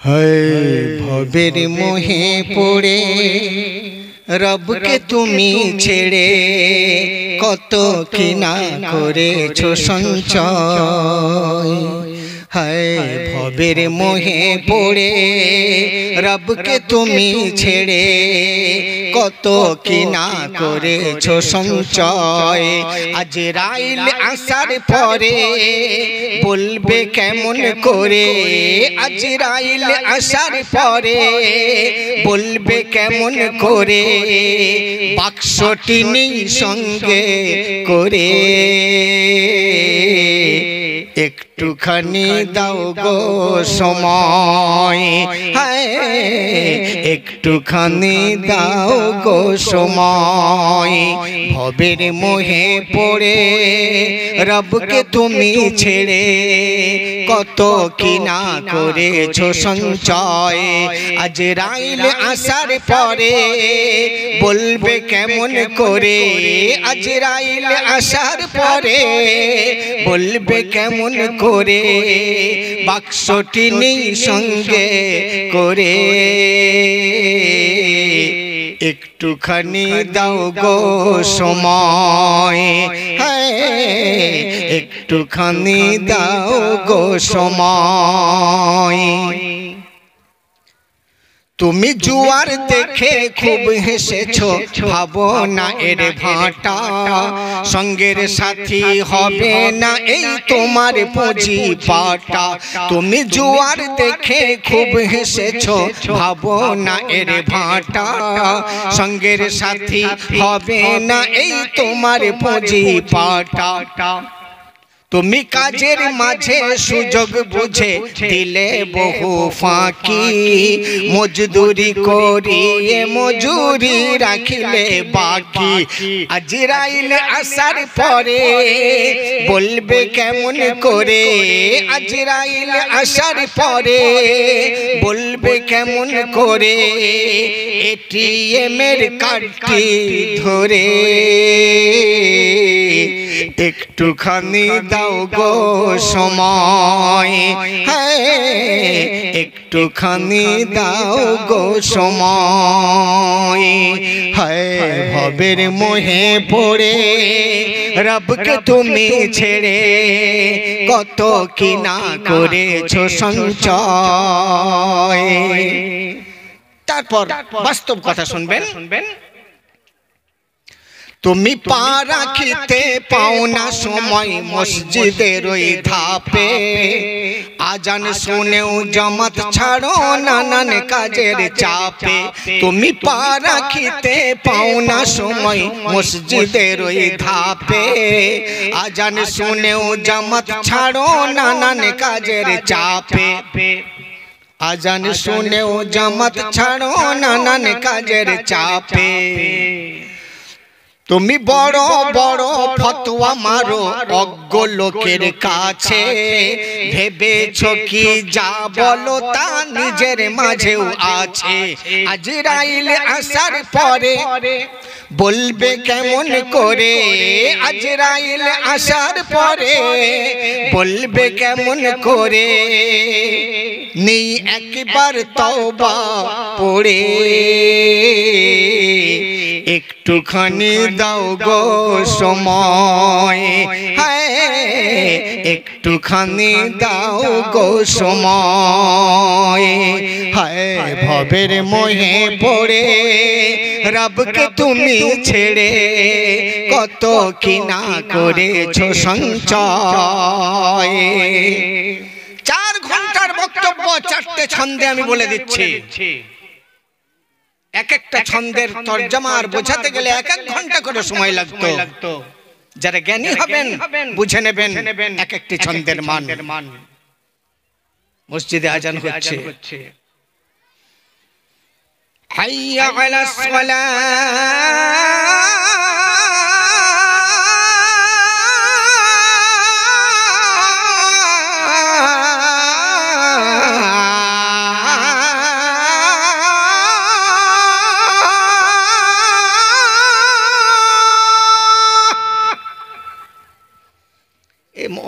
ভবের মোহে পড়ে রবকে তুমি ছেড়ে কত কিনা করেছো সঞ্চয়। ভবের মোহে পড়ে রবকে তুমি ছেড়ে কত কিনা করেছো সঞ্চয়। আজরাইল আসার পরে বলবে কেমন করে, আজরাইল আসার পরে বলবে কেমন করে, বাক্সটি নেই সঙ্গে করে। একটুখানি দাও গো সময়, একটুখানি দাও গো সময়। ভবের মোহে পড়ে রবকে তুমি ছেড়ে কত কিনা করেছো সঞ্চয়। আজরাইল আসার পরে বলবে কেমন করে, আজরাইল আসার পরে বলবে কেমন করে, বাক্সটি নেই সঙ্গে করে। একটুখানি দাও গো সময়, একটুখানি দাও গো সময়। তুমি জুয়ার দেখে খুব হেসেছো, ভাবো না এর ভাটা, সঙ্গের সাথী হবে না এই তোমার পুঁজি পাটা। তুমি জুয়ার দেখে খুব হেসেছো, ভাবো না এর ভাটা, সঙ্গের সাথী হবে না এই তোমার পুঁজি পাটা। তুমি কাজের মাঝে সুযোগ বুঝে দিলে বহু ফাঁকি, মজদুরি করিয়ে মজুরি রাখিলে বাকি। আজরাইল আসার পরে বলবে কেমন করে, আজরাইল আসার পরে বলবে কেমন করে, এটিএম এর কার্ডটি ধরে। একটুখানি দাও গো সময়, একটুখানি দাও গো সময়। ভবের মোহে পড়ে রবকে তুমি ছেড়ে কত কিনা করেছো সঞ্চয়। তারপর বাস্তব কথা শুনবেন। তুমি পা রাখিতে পাও না সময় মসজিদের ওই ধাপে, আজান শুনেও জামাত ছাড়ো নানান কাজের চাপে। তুমি পা রাখিতে পাও না সময় মসজিদের ওই ধাপে, আজান শুনেও জামাত ছাড়ো নানান কাজের চাপে। আজান শুনেও জামাত ছাড়ো নানান কাজের চাপে। তুমি বড় বড় ফতোয়া মারো অজ্ঞ লোকের কাছে, ভেবেছো কি যা বলো তা নিজের মাঝেও আছে। আজরাইল আসার পরে বলবে কেমন করে, আজরাইল আসার পরে বলবে কেমন করে, নেই একবার তওবা পড়ে। একটুখানি দাও গো সময়, একটুখানি দাও গো সময়। ভবের মোহে পড়ে রবকে তুমি ছেড়ে কত কিনা করেছো সঞ্চয়। 4 ঘন্টার বক্তব্য 4টে ছন্দে আমি বলে দিচ্ছি। এক একটা ছন্দের তরজমা আর বোঝাতে গেলে 1 ঘন্টা করে সময় লাগতো। যারা জ্ঞানী হবেন বুঝে নেবেন এক একটি ছন্দের মান। মসজিদে আজান হচ্ছে, হাইয়া আলাস সালাহ,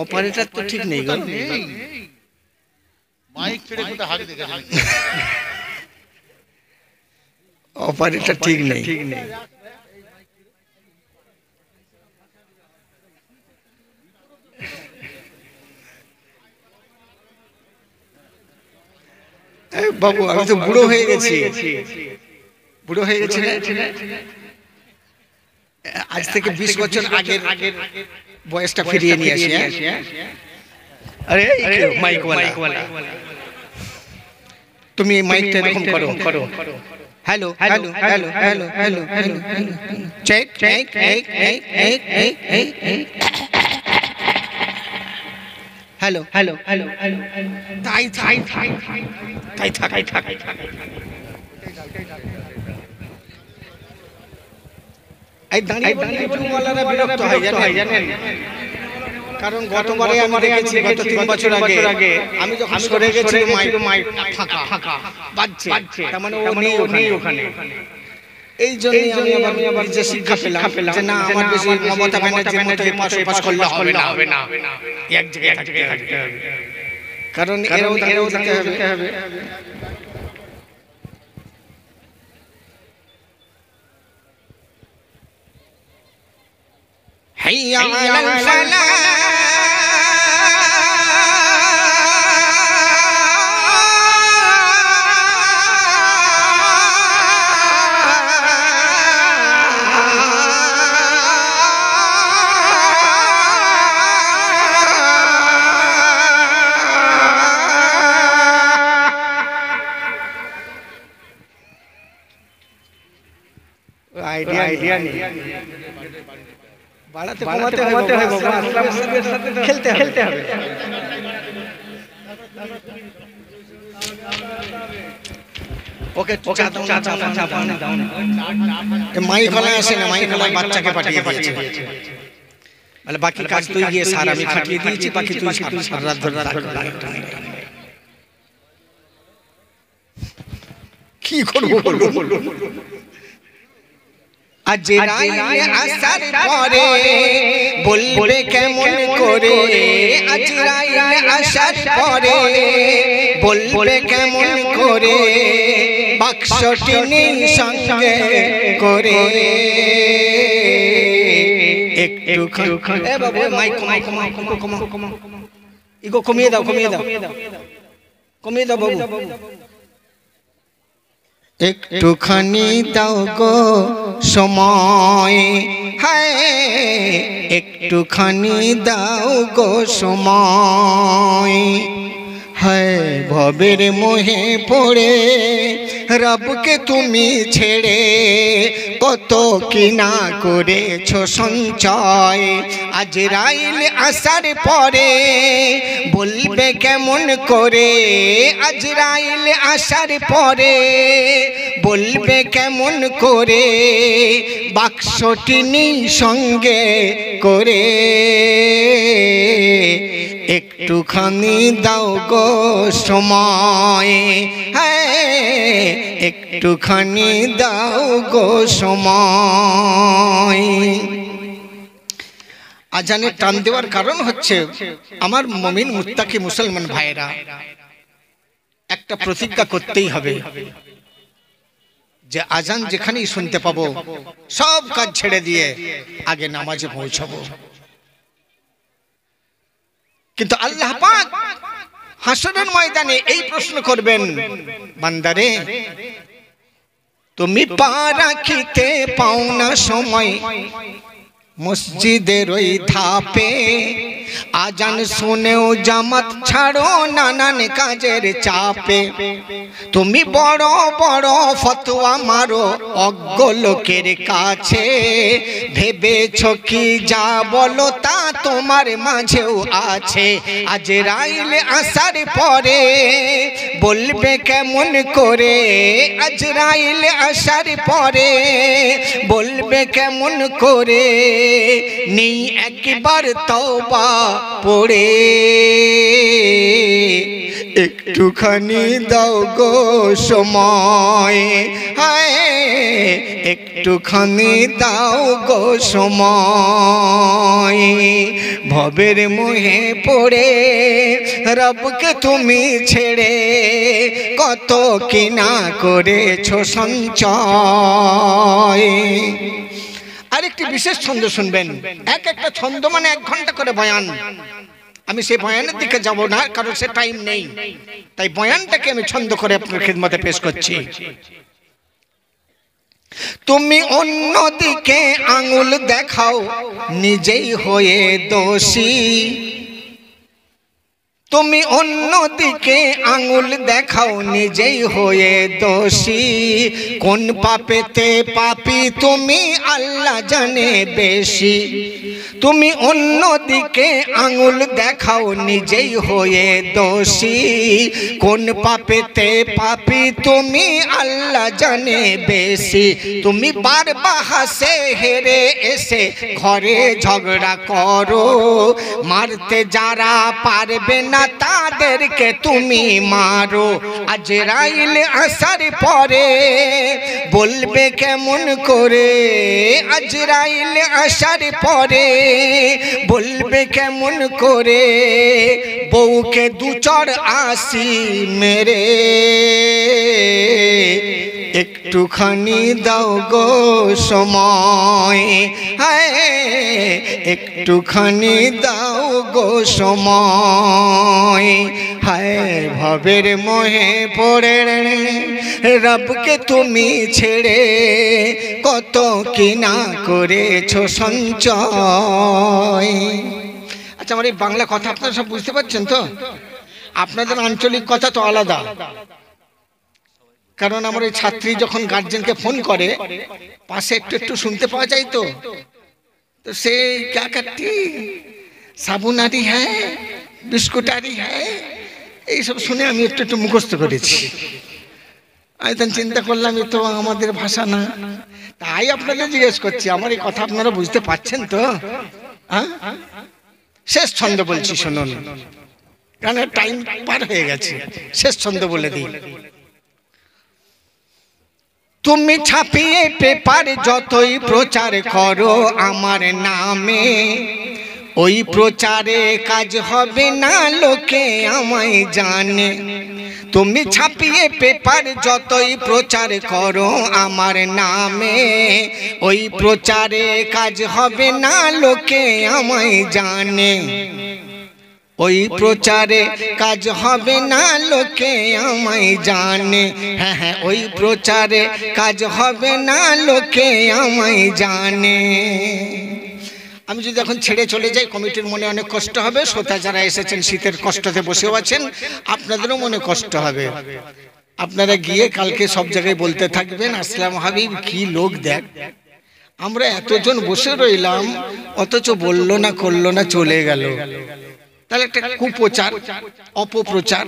অপারেটর তো ঠিক নেই গো, অপারেটর ঠিক নেই। বাবু আমি তো বুড়ো হয়ে গেছি, বুড়ো হয়ে গেছি না, আজ থেকে 20 বছর আগের বয়সটা ফিরিয়ে নিয়ে আসি। আরে মাইক ওয়ালা, তুমি মাইকটা এরকম করো। Hello hello hello hello hello hello check check check hello hello hello তাই তাই তাই তাই তাই থাক। এই দাঁড়িয়ে ইউটিউবওয়ালারা বিরক্ত হয় জানেন, কারণ গতবারে আমি দেখেছি গত 3 বছর আগে আমি যখন সরে গেছি মাইক ফাঁকা বাজছে, তার মানে ও নেই ওখানে। এই জন্য আমি আবার যে শিক্ষা পেলাম যে না আমার বেশি মমতা ব্যানার্জির মতো পাস করলে হবে না, এক জায়গায় থাকতে হবে, কারণ এরাও দিতে হবে। হাইয়া আলাল ফালাহ আইডিয়া নেই, বাড়াতে কমাতে হবে বাবা, আসলামের সাথে খেলতে হবে। ওকে চা দাও না। মাইক ওয়ালা আসে না, মাইক ওয়ালা বাচ্চাকে পাঠিয়ে দিয়েছে, বলে বাকি কাজ তুই গিয়ে সার, আমি খাটিয়ে দিয়েছি, বাকি তুই সার রাত ধরে কি করবো বলো। আজরাইল আসার পরে বলবে কেমন করে, আজরাইল আসার পরে বলবে কেমন করে, বাক্সটি নেই সঙ্গে করে। একটু এ বাবু মাইক কমাও, ইগো কমিয়ে দাও বাবু, একটুখানি দাও গো সময়, হায় একটুখানি দাও গো সময়, হায় ভবের মোহে পড়ে রবকে তুমি ছেড়ে কত কি না করেছ সঞ্চয়। আজরাইল আসার পরে বলবে কেমন করে, আজরাইল আসার পরে বলবে কেমন করে, বাক্সটি নেই সঙ্গে করে। একটুখানি দাও গো সময়, হ্যাঁ একটুখানি দাও গো সময়। আজানের টান দেওয়ার কারণ হচ্ছে আমার মুমিন মুত্তাকি মুসলমান ভাইরা একটা প্রতিজ্ঞা করতেই হবে যে আজান যেখানেই শুনতে পাবো সব কাজ ছেড়ে দিয়ে আগে নামাজে পৌঁছাবো। কিন্তু আল্লাহ পাক হাসরের ময়দানে এই প্রশ্ন করবেন, বান্দারে তুমি পা রাখিতে পাও না সময় মসজিদের ওই ধাপে, আজান শুনেও জামাত ছাড়ো নানান কাজের চাপে, তুমি বড় বড় ফতোয়া মারো অজ্ঞ লোকের কাছে, ভেবেছ কি যা বলো তা তোমার মাঝেও আছে। আজরাইল আসার পরে বলবে কেমন করে, আজরাইল আসার পরে বলবে কেমন করে, নেই একবার তওবা পড়ে, একটুখানি দাও গো সময়, হায় একটুখানি দাও গো সময়। ভবের মোহে পড়ে রবকে তুমি ছেড়ে কত কিনা করেছো সঞ্চয়। আরেকটি বিশেষ ছন্দ শুনবেন, এক একটা ছন্দ মানে 1 ঘন্টা করে বয়ান। আমি সেই বয়ানের দিকে যাব না, কারণ সে টাইম নেই, তাই বয়ানটাকে আমি ছন্দ করে আপনার খিদমতে পেশ করছি। তুমি অন্যদিকে আঙুল দেখাও নিজেই হয়ে দোষী, তুমি অন্যদিকে আঙুল দেখাও নিজেই হয়ে দোষী। কোন পাপেতে পাপী তুমি আল্লাহ জানে বেশি। তুমি অন্যদিকে আঙুল দেখাও নিজেই হয়ে দোষী। কোন পাপেতে পাপী তুমি আল্লাহ জানে বেশি। তুমি বারবার হাসে হেরে এসে ঘরে ঝগড়া করো, মারতে যারা পারবে না তাদেরকে তুমি মারো। আজরাইল আসার পরে বলবে কেমন করে, আজরাইল আসার পরে বলবে কেমন করে, বউকে 2 চড় আসি মেরে। একটুখানি দাও গো সময়, হায় একটুখানি দাও গো সময়। হায় ভবের মোহে পড়ে রবকে তুমি ছেড়ে কত কিনা করেছো সঞ্চয়। আচ্ছা, আমার এই বাংলা কথা আপনারা সব বুঝতে পারছেন তো? আপনাদের আঞ্চলিক কথা তো আলাদা, কারণ আমার এই ছাত্রী যখন গার্জেনকে ফোন করে পাশে একটু একটু শুনতে পাওয়া যায়, তো তো সে ক্যা করতি, সাবুনারি হ্যাঁ বিস্কুটারি হ্যাঁ, এইসব শুনে আমি একটু একটু মুখস্থ করেছি। আমি তখন চিন্তা করলাম এ তো আমাদের ভাষা না, তাই আপনাদের জিজ্ঞেস করছি আমার এই কথা আপনারা বুঝতে পারছেন তো? শেষ ছন্দ বলছি শুনুন, কারণ টাইম পার হয়ে গেছে। শেষ ছন্দ বলে দিই। তুমি ছাপিয়ে পেপার যতই প্রচার করো আমার নামে, ওই প্রচারে কাজ হবে না লোকে আমায় জানে। তুমি ছাপিয়ে পেপার যতই প্রচার করো আমার নামে, ওই প্রচারে কাজ হবে না লোকে আমায় জানে। ওই প্রচারে কাজ হবে না লোকে আমায় জানে। হ্যাঁ হ্যাঁ, ওই প্রচারে কাজ হবে না লোকে আমায় জানে। আমি যদি এখন ছেড়ে চলে যাই কমিটির মনে অনেক কষ্ট হবে, শ্রোতা যারা এসেছেন শীতের কষ্টতে বসেও আছেন আপনাদেরও মনে কষ্ট হবে। আপনারা গিয়ে কালকে সব জায়গায় বলতে থাকবেন আসলাম হাবিব কি লোক দেখ, আমরা এতজন বসে রইলাম অথচ বললো না করলো না চলে গেল। তাহলে একটা কুপ্রচার অপপ্রচার,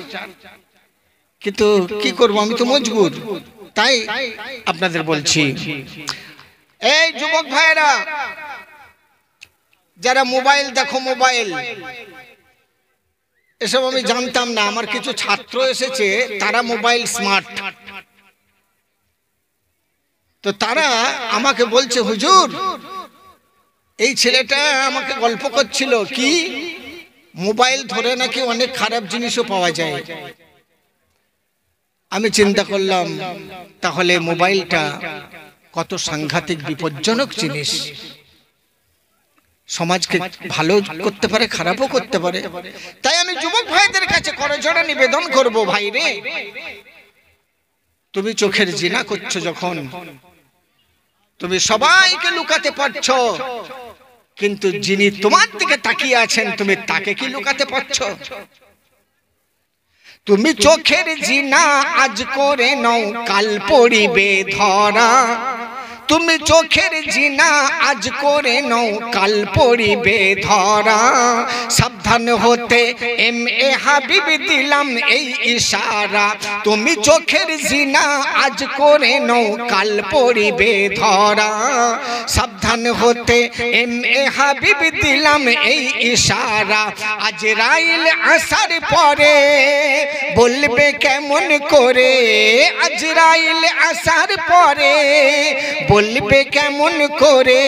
কিন্তু কি করবো আমি তো মজবুর। তাই আপনাদের বলছি, এই যুবক ভাইরা যারা মোবাইল দেখো, মোবাইল এসব আমি জানতাম না, আমার কিছু ছাত্র এসেছে তারা মোবাইল স্মার্ট, তো তারা আমাকে বলছে হুজুর এই ছেলেটা আমাকে গল্প করছিল কি মোবাইল ধরে নাকি অনেক খারাপ জিনিসও পাওয়া যায়। আমি চিন্তা করলাম তাহলে মোবাইলটা কত সাংঘাতিক বিপজ্জনক জিনিস, সমাজকে ভালো করতে পারে খারাপও করতে পারে। তাই আমি যুবক ভাইদের কাছে করজোড়ে নিবেদন করব, ভাই রে তুমি চোখের জিনা করছো যখন, তুমি সবাইকে লুকাতে পারছো, কিন্তু যিনি তোমার দিকে তাকিয়ে আছেন তুমি তাকে কি লুকাতে পারছো? তুমি চোখের জিনা আজ করে নাও কাল পড়িবে ধরা, তুমি চোখের জিনা আজ করে নাও কাল পড়িবে ধরা। সাবধান হতে এম.এ. হাবিব দিলাম এই ইশারা, তুমি চোখের জিনা আজ করে নাও কাল পড়িবে ধরা। সাবধান হতে এম.এ. হাবিব দিলাম এই ইশারা, আজরাইল আসার পরে বলবে কেমন করে, আজরাইল আসার পরে বলবে কেমন করে,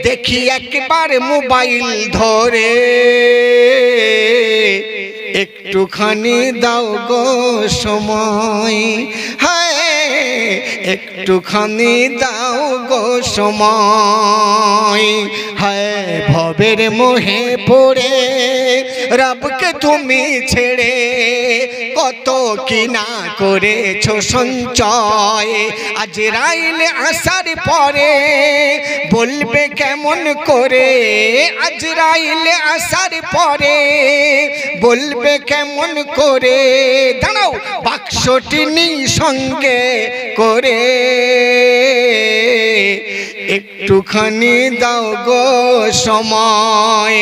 দেখি একবার মোবাইল ধরে, একটুখানি দাও গো সময়, হ্যাঁ একটুখানি দাও গো সময়, হ্যাঁ ভবের মোহে পড়ে রবকে তুমি ছেড়ে কত কি না করেছো সঞ্চয়, আজরাইল আসার পরে বলবে কেমন করে, আজরাইল আসার পরে বলবে কেমন করে, দাঁড়াও বাক্সটি নিই সঙ্গে করে, একটুখানি দাও গো সময়,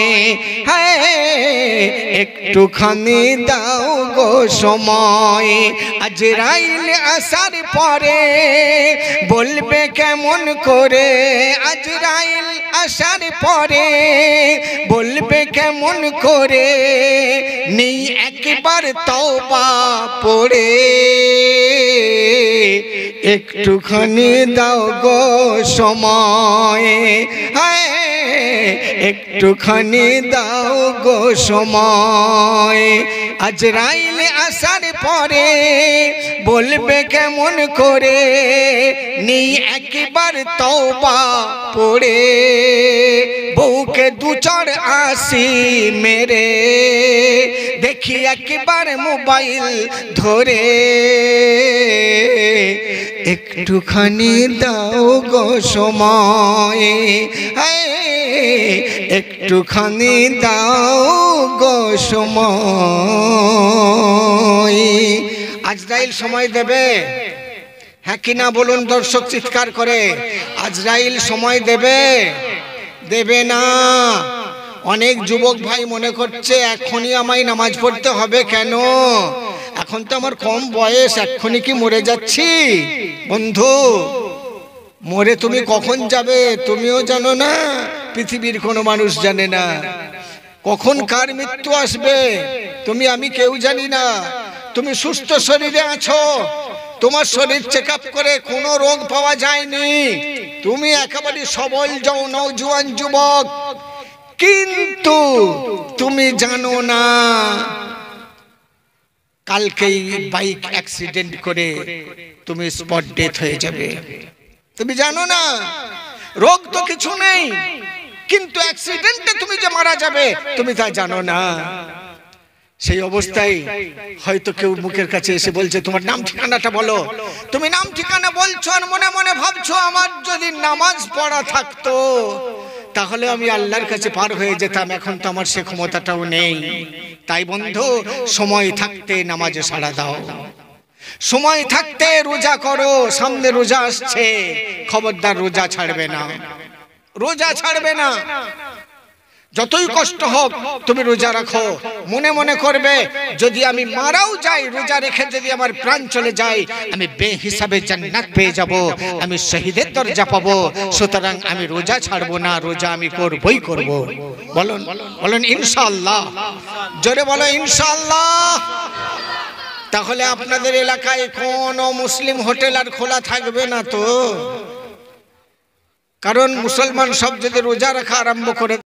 হ্যাঁ একটুখানি দাও গো সময়, আজরাইল আসার পরে বলবে কেমন করে, আজরাইল আসার পরে বলবে কেমন করে, নেই একবার তওবা পড়ে, একটুখানি দাও গো সময়, হ্যাঁ একটুখানি দাও গো সময়, আজরাইল আসার পরে বলবে কেমন করে, নেই একবার তওবা পড়ে, বউকে দু চড় আসি মেরে, দেখি একবার মোবাইল ধরে, একটুখানি দাও গো সময়, হ্যাঁ একটুখানি দাও গো সময়। আজরাইল সময় দেবে, হ্যাঁ কিনা বলুন দর্শক চিৎকার করে, আজরাইল সময় দেবে? দেবে না। অনেক যুবক ভাই মনে করছে এখনই আমায় নামাজ পড়তে হবে, কেন এখন তো আমার কম বয়স, এক্ষুনি কি মরে যাচ্ছি? বন্ধু মরে তুমি কখন যাবে তুমিও জানো না, পৃথিবীর কোনো মানুষ জানে না, কখন কার মৃত্যু আসবে তুমি আমি কেউ জানি না। তুমি সুস্থ শরীরে আছো, তোমার শরীর চেক আপ করে কোনো রোগ পাওয়া যায়নি, তুমি একেবারে সবল নওজোয়ান যুবক, কিন্তু তুমি জানো না কালকেই বাইক অ্যাক্সিডেন্ট করে তুমি স্পট ডেথ হয়ে যাবে। তুমি জানো না, রোগ তো কিছু নেই, কিন্তু অ্যাক্সিডেন্টে তুমি যে মারা যাবে তুমি তা জানো না। সেই অবস্থায় হয়তো কেউ মুখের কাছে এসে বলছে তোমার নাম ঠিকানাটা বলো, তুমি নাম ঠিকানা বলছো আর মনে মনে ভাবছো আমার যদি নামাজ পড়া থাকতো তাহলে আমি আল্লাহর কাছে পার হয়ে যেতাম, এখন তো আমার সে ক্ষমতাটাও নেই। তাই বন্ধু সময় থাকতে নামাজে সাড়া দাও, সময় থাকতে রোজা করো, সামনে রোজা আসছে, খবরদার রোজা ছাড়বে না, রোজা ছাড়বে না। যতই কষ্ট হোক তুমি রোজা রাখো, মনে মনে করবে যদি আমি মারাও যাই রোজা রেখে, যদি আমার প্রাণ চলে যায় আমি বেহিসাবে জান্নাত পেয়ে যাব, আমি শহীদের দরজা পাবো, সুতরাং আমি রোজা ছাড়বো না, রোজা আমি করবই করব। বলুন বলুন ইনশাআল্লাহ, জোরে বলো ইনশাআল্লাহ। তাহলে আপনাদের এলাকায় কোনো মুসলিম হোটেল আর খোলা থাকবে না তো, কারণ মুসলমান সব যদি রোজা রাখা আরম্ভ করে